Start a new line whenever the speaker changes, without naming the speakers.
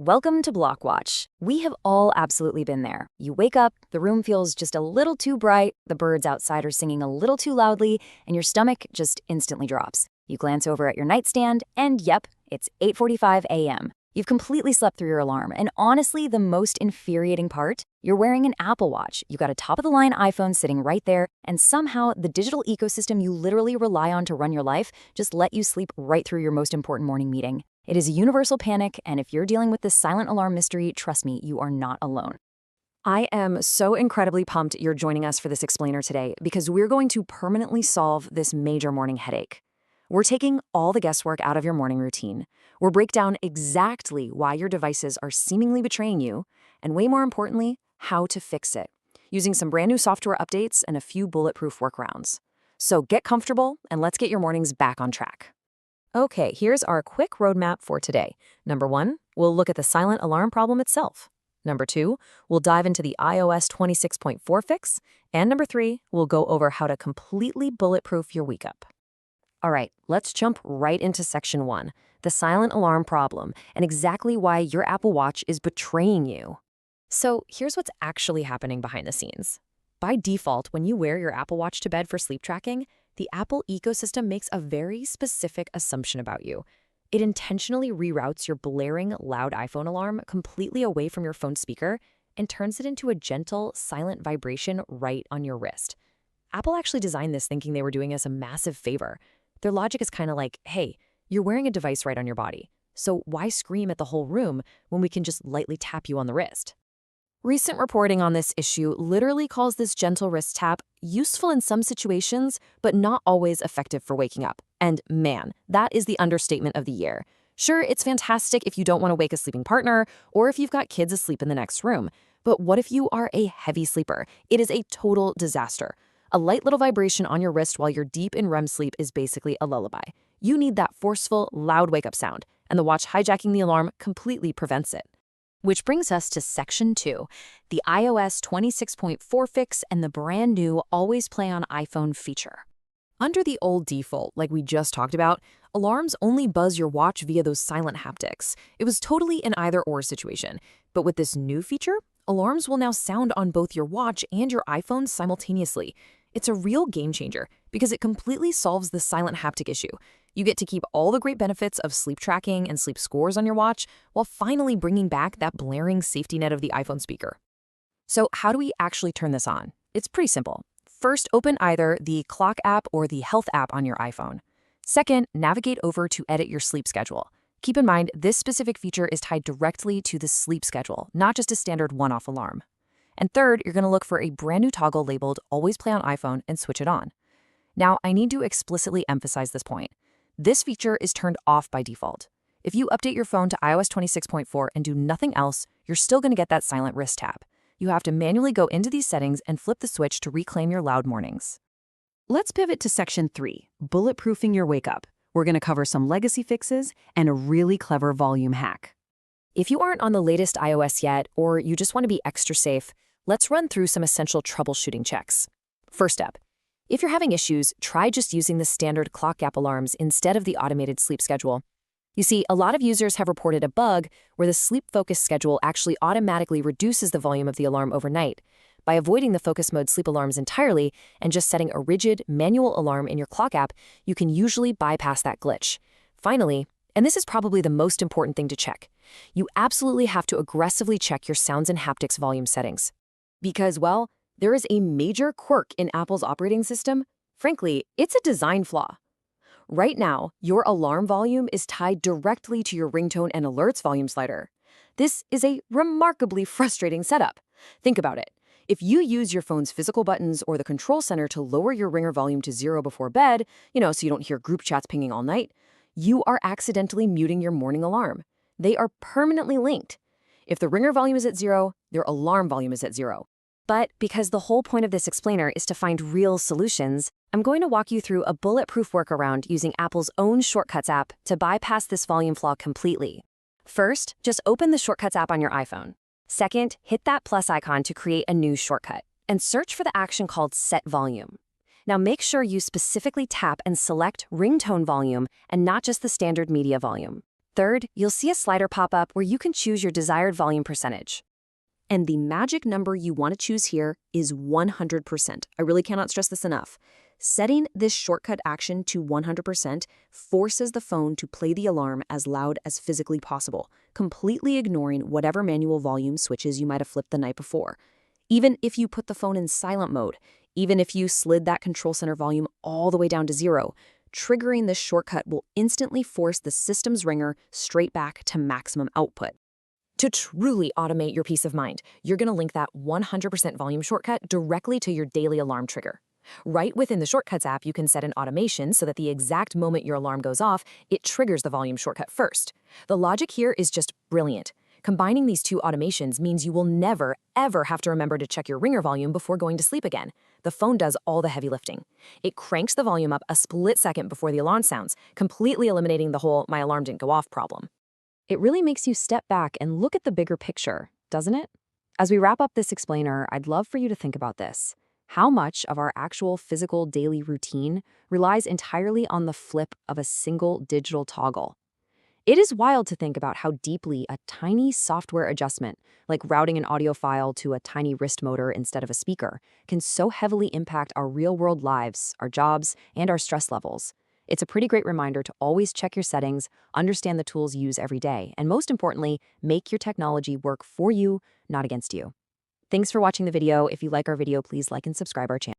Welcome to Block Watch. We have all absolutely been there. You wake up, the room feels just a little too bright, the birds outside are singing a little too loudly, and your stomach just instantly drops. You glance over at your nightstand, and yep, it's 8:45 a.m. You've completely slept through your alarm, and honestly, the most infuriating part? You're wearing an Apple Watch. You got a top-of-the-line iPhone sitting right there, and somehow the digital ecosystem you literally rely on to run your life just let you sleep right through your most important morning meeting. It is a universal panic, and if you're dealing with this silent alarm mystery, trust me, you are not alone. I am so incredibly pumped you're joining us for this explainer today because we're going to permanently solve this major morning headache. We're taking all the guesswork out of your morning routine. We'll break down exactly why your devices are seemingly betraying you, and way more importantly, how to fix it, using some brand new software updates and a few bulletproof workarounds. So get comfortable and let's get your mornings back on track. Okay, here's our quick roadmap for today. Number 1, we'll look at the silent alarm problem itself. Number 2, we'll dive into the iOS 26.4 fix. And number 3, we'll go over how to completely bulletproof your wake up. All right, let's jump right into section 1, the silent alarm problem, and exactly why your Apple Watch is betraying you. So here's what's actually happening behind the scenes. By default, when you wear your Apple Watch to bed for sleep tracking, the Apple ecosystem makes a very specific assumption about you. It intentionally reroutes your blaring, loud iPhone alarm completely away from your phone speaker and turns it into a gentle, silent vibration right on your wrist. Apple actually designed this thinking they were doing us a massive favor. Their logic is kind of like, hey, you're wearing a device right on your body, so why scream at the whole room when we can just lightly tap you on the wrist? Recent reporting on this issue literally calls this gentle wrist tap useful in some situations, but not always effective for waking up. And man, that is the understatement of the year. Sure, it's fantastic if you don't want to wake a sleeping partner or if you've got kids asleep in the next room. But what if you are a heavy sleeper? It is a total disaster. A light little vibration on your wrist while you're deep in REM sleep is basically a lullaby. You need that forceful, loud wake-up sound, and the watch hijacking the alarm completely prevents it. Which brings us to section 2, the iOS 26.4 fix and the brand new Always Play on iPhone feature. Under the old default, like we just talked about, alarms only buzz your watch via those silent haptics. It was totally an either-or situation. But with this new feature, alarms will now sound on both your watch and your iPhone simultaneously. It's a real game changer because it completely solves the silent haptic issue. You get to keep all the great benefits of sleep tracking and sleep scores on your watch while finally bringing back that blaring safety net of the iPhone speaker. So how do we actually turn this on? It's pretty simple. First, open either the Clock app or the Health app on your iPhone. Second, navigate over to edit your sleep schedule. Keep in mind, this specific feature is tied directly to the sleep schedule, not just a standard one-off alarm. And third, you're going to look for a brand new toggle labeled Always Play on iPhone and switch it on. Now, I need to explicitly emphasize this point. This feature is turned off by default. If you update your phone to iOS 26.4 and do nothing else, you're still going to get that silent wrist tap. You have to manually go into these settings and flip the switch to reclaim your loud mornings. Let's pivot to section 3, bulletproofing your wake up. We're going to cover some legacy fixes and a really clever volume hack. If you aren't on the latest iOS yet, or you just want to be extra safe, let's run through some essential troubleshooting checks. First step. If you're having issues, try just using the standard Clock app alarms instead of the automated sleep schedule. You see, a lot of users have reported a bug where the sleep focus schedule actually automatically reduces the volume of the alarm overnight. By avoiding the focus mode sleep alarms entirely and just setting a rigid manual alarm in your Clock app, you can usually bypass that glitch. Finally, and this is probably the most important thing to check, you absolutely have to aggressively check your sounds and haptics volume settings. Because, well, there is a major quirk in Apple's operating system. Frankly, it's a design flaw. Right now, your alarm volume is tied directly to your ringtone and alerts volume slider. This is a remarkably frustrating setup. Think about it. If you use your phone's physical buttons or the control center to lower your ringer volume to 0 before bed, so you don't hear group chats pinging all night, you are accidentally muting your morning alarm. They are permanently linked. If the ringer volume is at 0, their alarm volume is at 0. But because the whole point of this explainer is to find real solutions, I'm going to walk you through a bulletproof workaround using Apple's own Shortcuts app to bypass this volume flaw completely. First, just open the Shortcuts app on your iPhone. Second, hit that plus icon to create a new shortcut, and search for the action called Set Volume. Now make sure you specifically tap and select ringtone volume and not just the standard media volume. Third, you'll see a slider pop up where you can choose your desired volume percentage.
And the magic number you want to choose here is 100%. I really cannot stress this enough. Setting this shortcut action to 100% forces the phone to play the alarm as loud as physically possible, completely ignoring whatever manual volume switches you might have flipped the night before. Even if you put the phone in silent mode, even if you slid that control center volume all the way down to 0, triggering this shortcut will instantly force the system's ringer straight back to maximum output. To truly automate your peace of mind, you're going to link that 100% volume shortcut directly to your daily alarm trigger. Right within the Shortcuts app, you can set an automation so that the exact moment your alarm goes off, it triggers the volume shortcut first. The logic here is just brilliant. Combining these two automations means you will never, ever have to remember to check your ringer volume before going to sleep again. The phone does all the heavy lifting. It cranks the volume up a split second before the alarm sounds, completely eliminating the whole "my alarm didn't go off" problem.
It really makes you step back and look at the bigger picture, doesn't it? As we wrap up this explainer, I'd love for you to think about this. How much of our actual physical daily routine relies entirely on the flip of a single digital toggle? It is wild to think about how deeply a tiny software adjustment, like routing an audio file to a tiny wrist motor instead of a speaker, can so heavily impact our real-world lives, our jobs, and our stress levels. It's a pretty great reminder to always check your settings, understand the tools you use every day, and most importantly, make your technology work for you, not against you. Thanks for watching the video. If you like our video, please like and subscribe our channel.